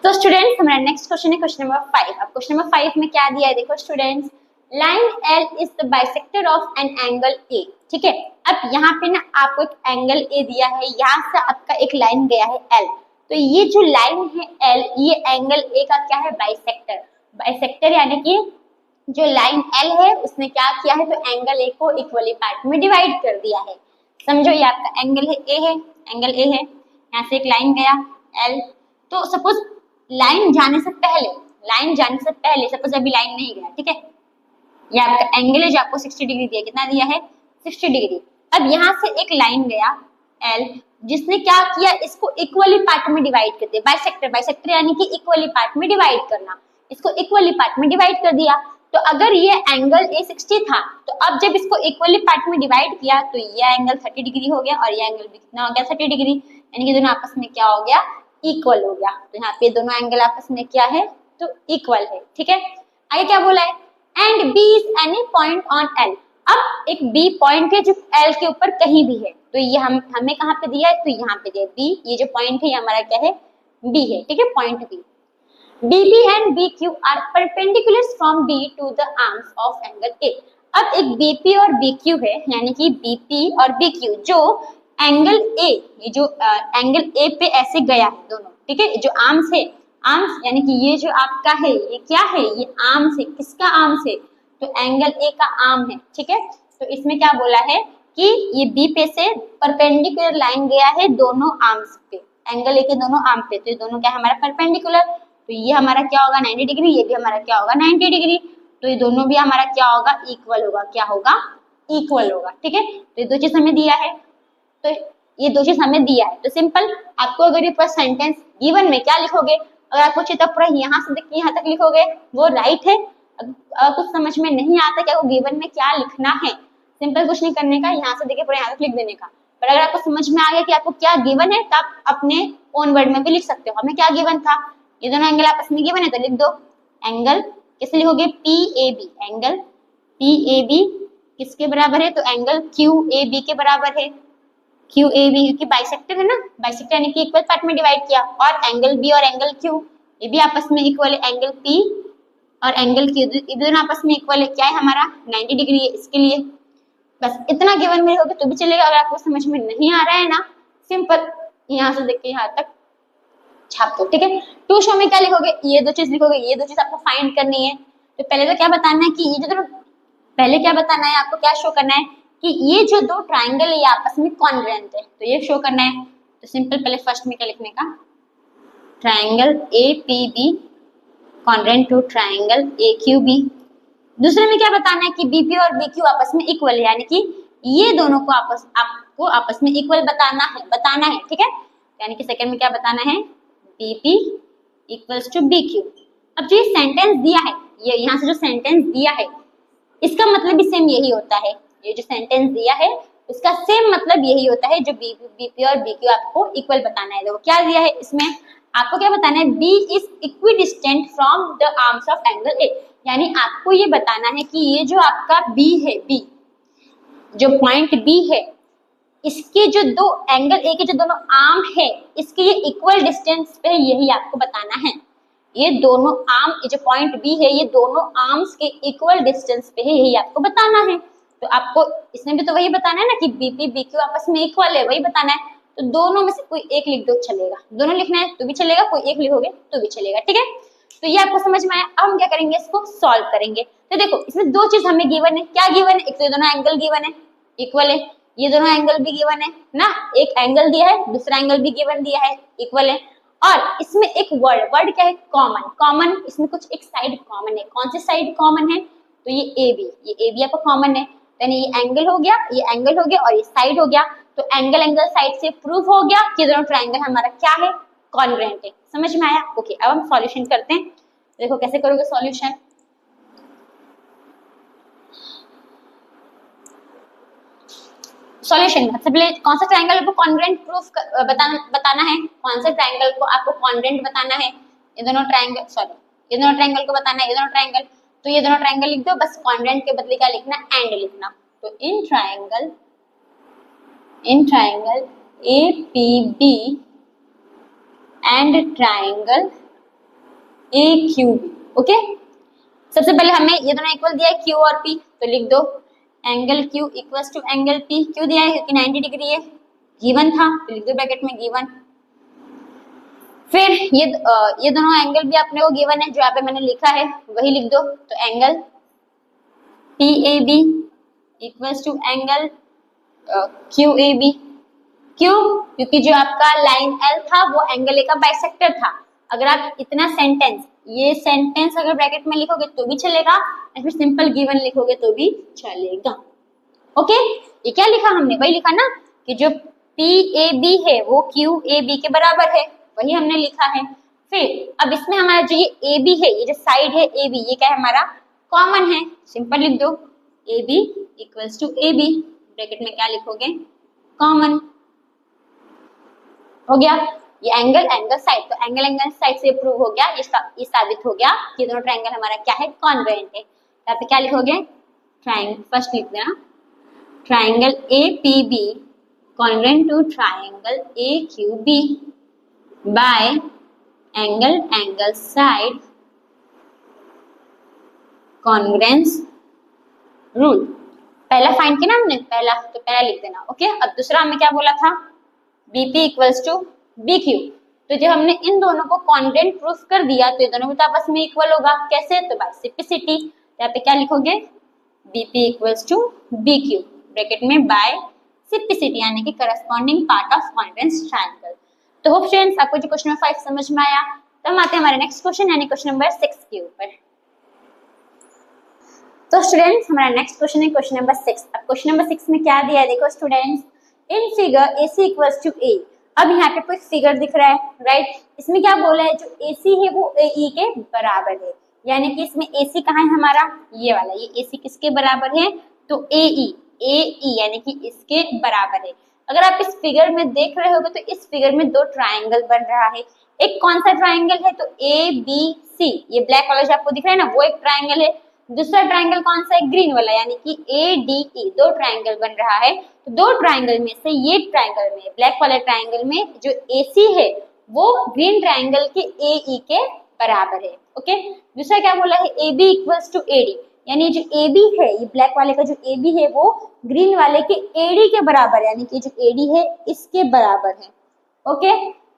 तो स्टूडेंट्स हमारा next question है क्वेश्चन नंबर 5। अब क्वेश्चन नंबर 5 में क्या दिया है देखो students, line L is the bisector of an angle A. ठीक है, अब यहाँ पे ना आपको एक एंगल ए दिया है, यहाँ से आपका एक लाइन गया है एल, तो ये जो लाइन है एल, ये एंगल ए का क्या है, बाइसेक्टर। बाइसेक्टर यानी कि जो लाइन एल है उसने क्या किया है, तो एंगल ए को इक्वली पार्ट में डिवाइड कर दिया है। समझो ये आपका एंगल है ए है, एंगल ए है, यहाँ से एक लाइन गया एल, तो सपोज लाइन जाने से पहले सपोज अभी लाइन नहीं गया, ठीक है, ये आपका एंगल है जो आपको 60 डिग्री दिया, कितना दिया है 60 डिग्री। अब यहाँ से एक लाइन गया एल, जिसने क्या किया, इसको इक्वली पार्ट में डिवाइड कर दिया। बाइसेक्टर यानी कि इक्वली पार्ट में डिवाइड करना, इसको इक्वली पार्ट में डिवाइड कर दिया। तो अगर ये एंगल ए 60 था, तो अब जब इसको इक्वली पार्ट में डिवाइड किया तो ये एंगल 30 डिग्री हो गया और ये एंगल भी कितना हो गया 30 डिग्री, यानी कि दोनों आपस में क्या हो गया, इक्वल हो गया। तो यहाँ पे दोनों एंगल आपस में क्या है, तो इक्वल है। ठीक है, आगे क्या बोला है, and B is any point on L. अब एक बी पॉइंट है जो एल के ऊपर कहीं भी है, तो ये हमें कहाँ पे दिया है, तो यहाँ पे दिया बी, ये जो पॉइंट है ये हमारा क्या है, बी है। ठीक है, point B. BP and BQ are perpendicular from B to the arms of angle A। अब एक BP और BQ है, यानी कि BP और BQ जो एंगल A, ये जो एंगल A पे ऐसे गया है दोनों, ठीक है, जो आर्म्स है, आर्म्स यानी कि ये जो आपका है ये क्या है, ये आर्म्स है, किसका आर्म्स है, तो एंगल A का आर्म है। ठीक है, तो इसमें क्या बोला है कि ये B पे से परपेंडिकुलर लाइन गया है दोनों आर्म्स पे, एंगल A के दोनों आर्म पे, तो ये दोनों क्या है हमारा परपेंडिकुलर, तो ये हमारा क्या होगा 90 डिग्री, ये भी हमारा क्या होगा 90 डिग्री, तो ये दोनों भी हमारा क्या होगा, इक्वल होगा, क्या होगा, इक्वल होगा। ठीक है, तो ये दो चीज हमें दिया है, तो ये दो चीज हमें दिया है, तो सिंपल आपको अगर ये पूरा सेंटेंस गिवन में क्या लिखोगे, अगर आपको चाहिए तो पूरा यहाँ से देख यहाँ तक लिखोगे वो राइट है। अगर कुछ समझ में नहीं आता कि आपको गिवन में क्या लिखना है, सिंपल कुछ नहीं करने का, यहाँ से देखे पूरा यहाँ तक लिख देने का। पर अगर आपको समझ में आ गया कि आपको क्या गिवन है, तो आप अपने ओन वर्ड में भी लिख सकते हो, हमें क्या गिवन था, ये दोनों एंगल आपस में गिवन है, तो लिख दो एंगल किससे लिखोगे, PAB, एंगल PAB किसके बराबर है, तो एंगल QAB के बराबर है। QAB क्योंकि बाइसेक्टर है ना, बाइसेक्टर यानी कि इक्वल पार्ट में डिवाइड किया, और एंगल B और एंगल Q ये भी आपस में इक्वल है, एंगल P और एंगल Q ये दोनों आपस में इक्वल है, क्या है हमारा 90 डिग्री है, इसके लिए बस इतना गिवन में होगा तो भी चलेगा। अगर आपको समझ में नहीं आ रहा है ना, सिंपल यहाँ से देख के यहाँ तक छाप दो। ठीक है, टू शो में क्या लिखोगे, ये दो चीज लिखोगे, ये दो चीज आपको फाइंड करनी है। तो पहले तो क्या बताना है कि ये जो पहले क्या बताना है आपको, क्या शो करना है कि ये जो दो ट्राइंगल है ये आपस में कॉन्ग्रुएंट है, तो ये शो करना है। तो सिंपल पहले फर्स्ट में क्या लिखने का, triangle APB congruent to triangle AQB। दूसरे में क्या बताना है कि BP और BQ आपस में इक्वल है, यानी कि ये दोनों को आपको आपस में इक्वल बताना है। ठीक है, यानी कि सेकंड में क्या बताना है, BP इक्वल्स टू BQ। अब जो ये सेंटेंस दिया है, ये यहाँ से जो सेंटेंस दिया है इसका मतलब भी सेम यही होता है, ये जो सेंटेंस दिया है उसका सेम मतलब यही होता है, जो BP और BQ आपको इक्वल बताना है। देखो क्या दिया है इसमें, आपको क्या बताना है, B is equidistant from the arms of angle A, यानी आपको ये बताना है कि ये जो आपका B है, B जो पॉइंट B है, इसके जो दो एंगल ए के जो दोनों आर्म है इसके ये इक्वल डिस्टेंस पे है, यही आपको बताना है। ये दोनों आर्म, ये जो पॉइंट बी है ये दोनों आर्म्स के इक्वल डिस्टेंस पे है, यही आपको बताना है। तो आपको इसमें भी तो वही बताना है ना कि BP BQ आपस में इक्वल है, वही बताना है। तो दोनों में से कोई एक लिख दो चलेगा, दोनों लिखना है तो भी चलेगा, कोई एक लिखोगे तो भी चलेगा। ठीक है, तो ये आपको समझ में आया। अब हम क्या करेंगे, इसको सॉल्व करेंगे। तो देखो इसमें दो चीज हमें गिवन है, क्या गिवन है, एक तो ये दोनों एंगल गिवन है, इक्वल है, ये दोनों एंगल भी गिवन है ना, एक एंगल दिया है दूसरा एंगल भी गिवन दिया है, इक्वल है। और इसमें एक वर्ड क्या है, कॉमन, इसमें कुछ एक साइड कॉमन है। कौन सी साइड कॉमन है, तो ये AB आपका कॉमन है, यानी ये एंगल हो गया, ये एंगल हो गया और ये साइड हो गया। तो एंगल साइड से प्रूव हो गया कि दोनों ट्राइंगल हमारा क्या है, कॉन्ग्रुएंट है। समझ में आया? ओके, अब हम सॉल्यूशन करते हैं। देखो कैसे करोगे सॉल्यूशन। सॉल्यूशन सबसे पहले कौन सा ट्रायंगल को कॉन्ग्रुएंट प्रूफ बताना है, कौन सा ट्रायंगल को आपको कॉन्ग्रुएंट बताना है, ये दोनों ट्रायंगल ये दोनों ट्रायंगल को बताना है, ये दोनों ट्रायंगल, तो ये दोनों ट्रायंगल लिख दो, बस कॉन्ग्रुएंट के बदले क्या लिखना, एंड लिखना। तो in triangle APB and triangle A Q B. Okay, सबसे पहले हमें ये दोनों इक्वल दिया है क्यू और पी, तो लिख दो angle Q equals to angle P. Q दिया है क्योंकि 90 डिग्री है, गिवन था, तो लिख दो ब्रैकेट में गिवन। फिर ये दोनों एंगल भी अपने को गिवन है, जो यहाँ पे मैंने लिखा है वही लिख दो। तो angle P A B equals to angle Q A B. क्यों? क्योंकि जो आपका लाइन एल था वो एंगल ए का बाइसेक्टर था। अगर आप इतना सेंटेंस, ये सेंटेंस अगर ब्रैकेट में लिखोगे तो भी चलेगा, या फिर सिंपल गिवन लिखोगे तो भी चलेगा। ओके, ये क्या लिखा हमने? वही लिखा ना कि जो पी ए बी है वो क्यू ए बी के बराबर है, वही हमने लिखा है। फिर अब इसमें हमारा जो ये ए बी है, ये जो साइड है ए बी, ये क्या है हमारा? कॉमन है। सिंपल लिख दो A B equals to A B, bracket में क्या लिखोगे? कॉमन। हो गया ये एंगल एंगल साइड, तो एंगल एंगल साइड से प्रूव हो गया, ये साबित हो गया कि दोनों ट्रायंगल हमारा क्या है? कॉन्ग्रुएंट है। यहाँ पे क्या लिखोगे? ट्रायंगल, फर्स्ट लिख देना triangle A P B congruent to triangle A Q B by angle angle side congruence rule. पहला फाइंड किया ना हमने, पहला, तो पहला लिख देना। ओके, अब दूसरा हमें क्या बोला था? BP equals to BQ। तो जब हमने इन दोनों को कॉन्ग्रुएंट प्रूफ कर दिया तो ये दोनों भी तो आपस में इक्वल होगा। कैसे? तो बाय सिंप्लिसिटी। यहाँ पे क्या लिखोगे? BP equals to BQ, bracket में बाय सिंप्लिसिटी, यानी कि corresponding part of congruence triangle. तो होप स्टूडेंट्स आपको जो क्वेश्चन नंबर 5 समझ में आया। तो हम आते हैं हमारे नेक्स्ट क्वेश्चन, यानी क्वेश्चन नंबर 6 के ऊपर। तो स्टूडेंट्स हमारा नेक्स्ट क्वेश्चन है क्वेश्चन नंबर 6। अब क्वेश्चन नंबर 6 में क्या दिया है देखो students, in figure AC equals to A। अब यहाँ पे कोई फिगर दिख रहा है, राइट? इसमें क्या बोला है? जो AC है वो AE के बराबर है, यानी कि इसमें AC कहाँ है हमारा? ये वाला, ये AC किसके बराबर है? तो AE यानी कि इसके बराबर है। अगर आप इस फिगर में देख रहे होगे तो इस फिगर में दो ट्राइंगल बन रहा है। एक कौन सा ट्राइंगल है? तो ABC, ये ब्लैक वाला जो आपको दिख रहा है ना, वो एक ट्राइंगल है। दूसरा ट्राइंगल कौन सा है? ग्रीन वाला, यानी कि ADE, दो ट्राइंगल बन रहा है। तो दो ट्राइंगल में से ये ट्राइंगल में, ब्लैक वाले ट्राइंगल में जो AC है वो ग्रीन ट्राइंगल के AE के बराबर है। ओके, दूसरा क्या बोला है? AB इक्वल्स टू AD, यानी जो AB है, ये ब्लैक वाले का जो AB है वो ग्रीन वाले के AD के बराबर है, यानी कि जो AD है इसके बराबर है। Okay,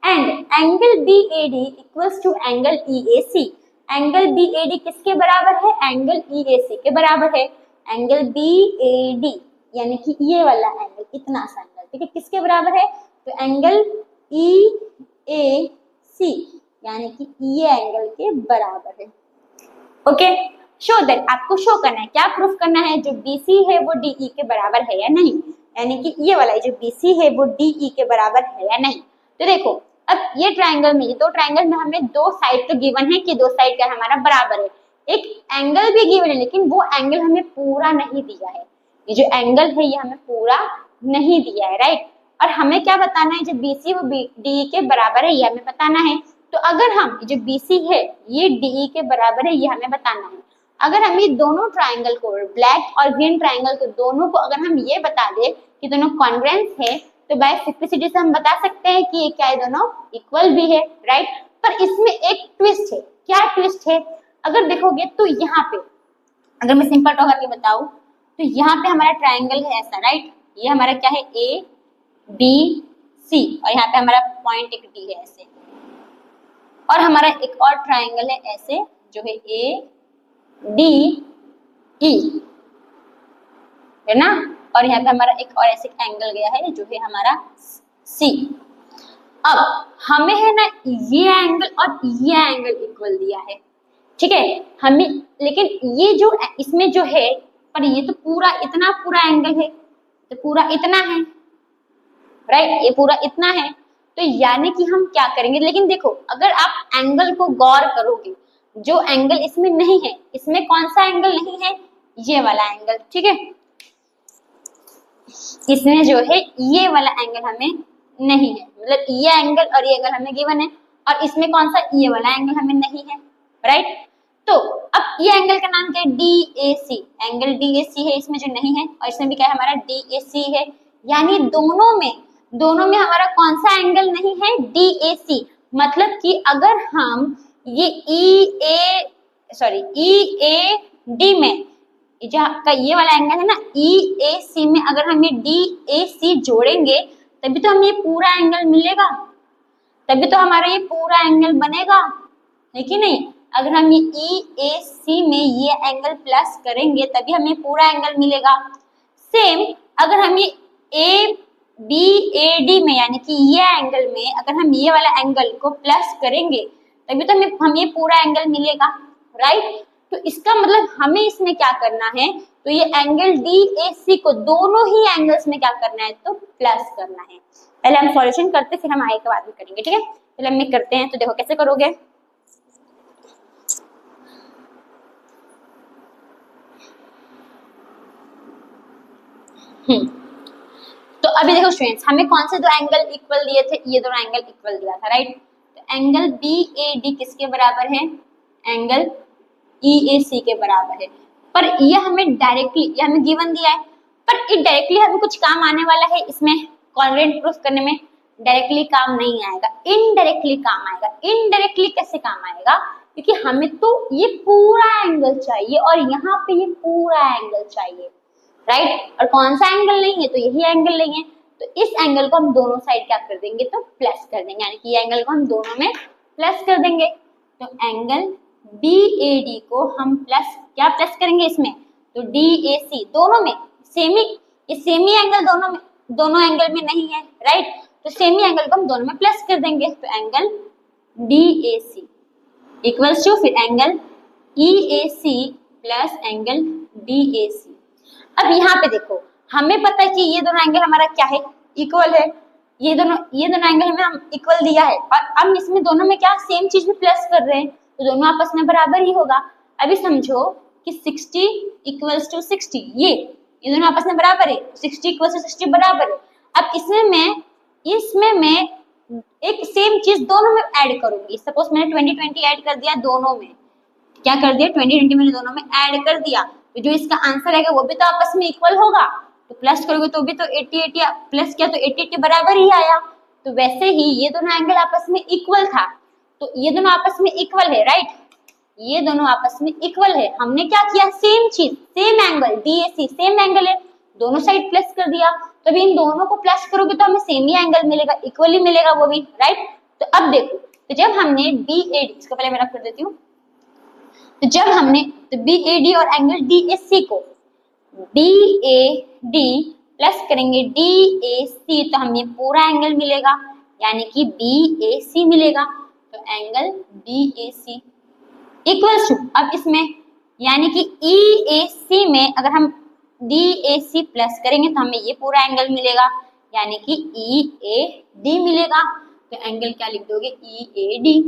and angle BAD equals to angle EAC। Angle BAD किसके बराबर है? एंगल EAC के बराबर है। एंगल BAD यानी कि ये वाला एंगल, इतना सा एंगल, ठीक है, किसके बराबर है? तो एंगल EAC यानी कि ये एंगल के बराबर है। ओके, शो दैट, आपको शो करना है, क्या प्रूफ करना है? जो BC है वो DE के बराबर है या नहीं, यानी कि ये वाला जो BC है वो DE के बराबर है या नहीं। तो देखो अब ये ट्राइंगल में, ये दो ट्राइंगल में हमें दो साइड तो गिवन है कि दो साइड का हमारा बराबर है। एक एंगल भी गिवन है लेकिन वो एंगल हमें पूरा नहीं दिया है। ये जो एंगल है ये हमें पूरा नहीं दिया है, राइट? और हमें क्या बताना है? जो BC वो DE के बराबर है, ये हमें बताना है। तो अगर हम जो BC है ये DE के बराबर है, ये हमें बताना है। अगर हम ये दोनों ट्राइंगल को, ब्लैक और ग्रीन ट्राइंगल को, दोनों को अगर हम ये बता दे कि दोनों कॉन्ग्रुएंस है, तो बाय सिंप्लिसिटी से हम बता सकते हैं कि ये क्या है? दोनों इक्वल भी है, राइट? पर इसमें एक ट्विस्ट है। क्या ट्विस्ट है? अगर देखोगे तो यहाँ पे, अगर मैं सिंपल ड्रॉ करके बताऊं तो यहाँ पे हमारा ट्राइंगल है ऐसा, राइट? ये हमारा क्या है? ABC, और यहाँ पे हमारा पॉइंट एक D है ऐसे, और हमारा एक और ट्राइंगल है ऐसे जो है ADE, है ना? और यहाँ पे हमारा एक और ऐसे एंगल गया है जो है हमारा C। अब हमें है ना ये एंगल और ये एंगल इक्वल दिया है, ठीक है? हमें, लेकिन ये जो इसमें जो है, पर ये तो पूरा इतना पूरा एंगल है, तो पूरा इतना है, राइट? ये पूरा इतना है। तो यानी कि हम क्या करेंगे? लेकिन देखो अगर आप एंगल को गौर करोगे, जो एंगल इसमें नहीं है, इसमें कौन सा एंगल नहीं है? ये वाला एंगल, ठीक है? इसमें जो है ये वाला एंगल हमें नहीं है, मतलब ये एंगल और ये एंगल हमें गिवन है, और इसमें कौन सा? ये वाला एंगल हमें नहीं है, राइट? तो अब ये एंगल का नाम क्या है? DAC, एंगल DAC है इसमें जो नहीं है, और इसमें भी क्या है? हमारा DAC है। यानी दोनों में हमारा कौन सा एंगल नहीं है? DAC। मतलब कि अगर हम ये EAD में जो का ये वाला एंगल है ना, EAC में अगर हम ये DAC जोड़ेंगे तभी तो हमें ये पूरा एंगल मिलेगा, तभी तो हमारा ये पूरा एंगल बनेगा, है कि नहीं। अगर हम ये EAC में ये एंगल प्लस करेंगे तभी हमें पूरा एंगल मिलेगा। सेम अगर हम ये ABAD में यानी कि ये एंगल में अगर हम ये वाला एंगल को प्लस करेंगे तभी तो हमें पूरा एंगल मिलेगा, राइट। तो इसका मतलब हमें इसमें क्या करना है, तो ये एंगल DAC को दोनों ही एंगल्स में क्या करना है, तो प्लस करना है। पहले हम सॉल्यूशन करते फिर हम आगे के बाद में करेंगे, ठीक है। पहले हम ये करते हैं, तो देखो कैसे करोगे। तो अभी देखो स्टूडेंट्स, हमें कौन से दो एंगल इक्वल दिए थे, ये दोनों एंगल इक्वल दिया था, राइट। तो एंगल BAD किसके बराबर है, एंगल EAC के बराबर है। पर ये हमें डायरेक्टली, ये हमें गिवन दिया है, पर ये डायरेक्टली हमें कुछ काम आने वाला है इसमें कॉन्ग्रुएंट प्रूफ करने में, डायरेक्टली काम नहीं आएगा, इनडायरेक्टली काम आएगा। इनडायरेक्टली कैसे काम आएगा, क्योंकि हमें तो ये पूरा एंगल चाहिए और यहाँ पे ये पूरा एंगल चाहिए, राइट। और कौन सा एंगल नहीं है, तो यही एंगल नहीं है। तो इस एंगल को हम दोनों साइड क्या कर देंगे, तो प्लस कर देंगे, यानी कि ये एंगल को हम दोनों में प्लस कर देंगे। तो एंगल BAD को हम प्लस क्या प्लस करेंगे इसमें, तो DAC दोनों में सेमी, ये सेमी एंगल दोनों एंगल में नहीं है, राइट। तो सेमी एंगल को हम दोनों में प्लस कर देंगे। तो एंगल DAC इक्वल्स टू फिर angle EAC plus angle DAC। अब यहाँ पे देखो, हमें पता है कि ये दोनों एंगल हमारा क्या है, इक्वल है। ये दोनों एंगल हमें हम इक्वल दिया है और हम इसमें दोनों में क्या सेम चीज में प्लस कर रहे हैं, तो दोनों आपस में बराबर ही होगा। अभी समझो कि 60 इक्वल्स टू 60, ये दोनों आपस में बराबर है, 60 इक्वल्स टू 60 बराबर है। अब इसमें मैं एक सेम चीज दोनों में ऐड करूंगी। सपोज मैंने 20-20 ऐड कर दिया दोनों में, क्या कर दिया, 20-20 मैंने दोनों में ऐड कर दिया, तो जो इसका आंसर आएगा वो भी तो आपस में इक्वल होगा। तो प्लस करोगे तो भी तो 80-80 प्लस किया तो 80-80 बराबर ही आया। तो वैसे ही ये दोनों एंगल आपस में इक्वल था, तो ये दोनों आपस में इक्वल है, राइट। ये दोनों आपस में इक्वल है। हमने क्या किया, सेम चीज, same angle DAC same angle है, दोनों साइड प्लस कर दिया। तो अभी इन दोनों को प्लस करोगे तो हमें सेम ही एंगल मिलेगा, इक्वली मिलेगा वो भी, राइट। तो अब देखो, तो जब हमने BAD, इसको पहले मैं रख कर देती हूँ, तो जब हमने तो BAD और एंगल DAC को BAD प्लस करेंगे DAC तो हमें पूरा एंगल मिलेगा, यानी कि BAC मिलेगा। तो एंगल BAC इक्वल्स टू, अब इसमें यानी कि EAC में अगर हम DAC प्लस करेंगे तो हमें ये पूरा एंगल मिलेगा, यानी कि EAD मिलेगा। तो एंगल क्या लिख दोगे, EAD,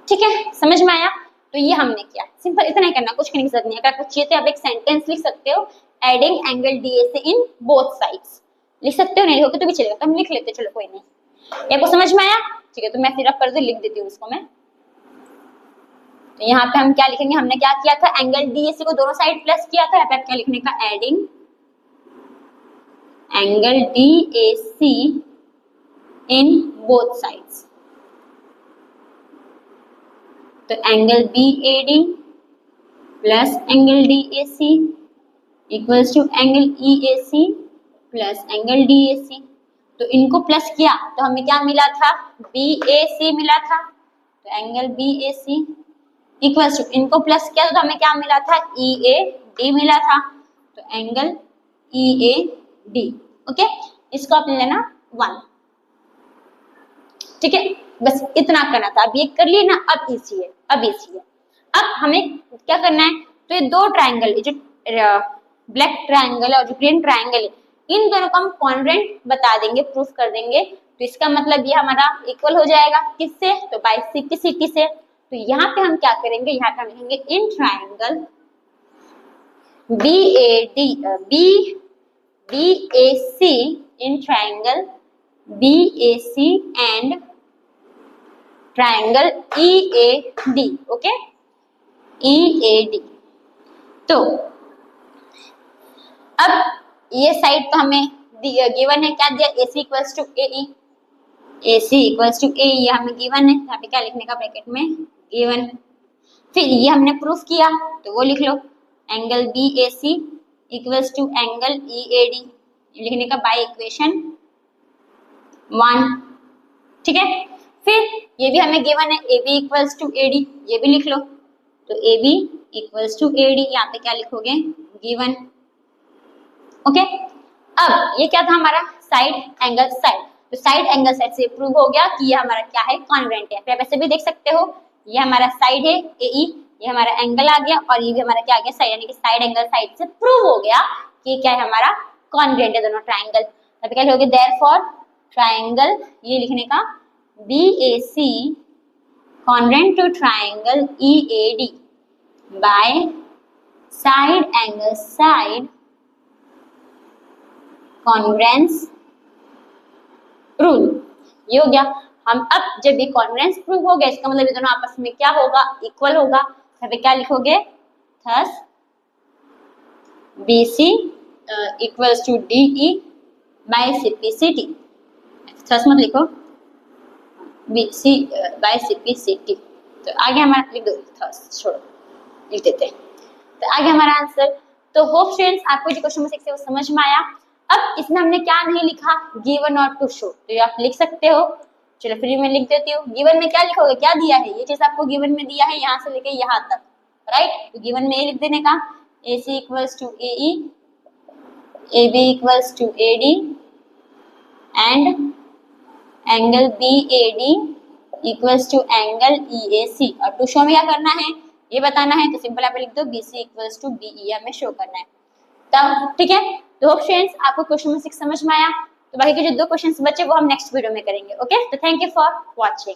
ठीक है, समझ में आया। तो ये हमने किया, सिंपल इतना ही करना, कुछ करने की जरूरत नहीं है। अगर कुछ चाहिए तो आप एक सेंटेंस लिख सकते हो, adding angle DAC in both sides, लिख सकते हो, नहीं होगा तो भी चलेगा, तो हम लिख लेते, चलो कोई नहीं। ये को समझ में आया, ठीक है। तो मैं सिर्फ कर दे लिख देती हूँ इसको मैं। तो यहाँ पे हम क्या लिखेंगे, हमने क्या किया था, एंगल DAC को दोनों साइड प्लस किया था, यहाँ पे क्या लिखने का, adding angle DAC in both sides. तो angle BAD plus angle DAC equals to angle EAC plus angle DAC। तो इनको प्लस किया तो हमें क्या मिला था, BAC मिला था। तो एंगल BAC इक्वल्स टू, इनको प्लस किया तो हमें क्या मिला था, EAD मिला था। तो एंगल EAD, ओके। इसको आपने लेना 1, ठीक है। बस इतना करना था, अब ये कर लिए ना, अब इजी है, अब हमें क्या करना है, तो ये दो ट्रायंगल, जो ब्लैक ट्रायंगल है और जो ग्रीन ट्रायंगल है, इन दोनों को हम कॉन्ग्रुएंट बता देंगे, प्रूफ कर देंगे। तो इसका मतलब ये हमारा इक्वल हो जाएगा किससे, तो बाय CT से। तो यहाँ पे हम क्या करेंगे, यहाँ पे हम लिखेंगे in triangle BAC, in triangle BAC and triangle EAD, okay, EAD। तो अब ये साइड तो हमें गिवन है, क्या दिया, AC equals to AE, AC equals to AE, ये हमें गिवन है। यहाँ पे क्या लिखने का, ब्रैकेट में A1। फिर ये हमने प्रूफ किया तो वो लिख लो, angle BAC equals to angle EAD, लिखने का बाय इक्वेशन 1। ठीक है, फिर ये भी हमें गिवन है AB इक्वल्स टू AD, ये भी लिख लो, तो AB इक्वल्स टू AD, यहाँ पे क्या लिखोगे, गिवन। ओके, अब ये क्या था हमारा साइड एंगल साइड, तो साइड एंगल साइड से प्रूव हो गया कि ये हमारा क्या है, कॉन्ग्रुएंट है। फिर आप ऐसे भी देख सकते हो, ये हमारा साइड है AE, ये हमारा एंगल आ गया और ये भी हमारा क्या आ गया, साइड, यानी कि साइड एंगल साइड से प्रूव हो गया कि क्या है, हमारा कॉन्ग्रुएंट है दोनों ट्राइंगल। तब क्या लिखोगे, देयरफॉर ट्राइंगल, ये लिखने का BAC congruent to triangle EAD by side angle side congruence rule. ये हो गया। हम अब जब ये कॉन्ग्रुएंस प्रूव हो गया, इसका मतलब ये दोनों आपस में क्या होगा, इक्वल होगा। फिर क्या लिखोगे, thus BC equals to DE by CPCT। Thus मत लिखो, BC बाय CPCT, तो आगे हमारा लिख दो, थस छोड़ो, लिख देते हैं। तो आगे हमारा आंसर। तो होप स्टूडेंट्स आपको जो क्वेश्चन नंबर 6 है वो समझ में आया। अब इसमें हमने क्या नहीं लिखा, गिवन और टू शो, तो ये आप लिख सकते हो। चलो फिर मैं लिख देती हूँ, गिवन में क्या लिखोगे, क्या दिया है, ये चीज आपको गिवन में दिया है यहाँ से लेके यहाँ तक, राइट। तो गिवन में ये लिख देने का, AC equals to AE, AB equals to AD and angle BAD equals to angle EAC। और टू शो में क्या करना है, ये बताना है, तो सिंपल आप लिख दो BC इक्वल्स टू BE, हमें शो करना है तब। ठीक है, तो होप स्टूडेंट्स आपको क्वेश्चन नंबर 6 समझ में आया। तो बाकी के जो 2 क्वेश्चंस बचे वो हम नेक्स्ट वीडियो में करेंगे। ओके, तो थैंक यू फॉर वॉचिंग।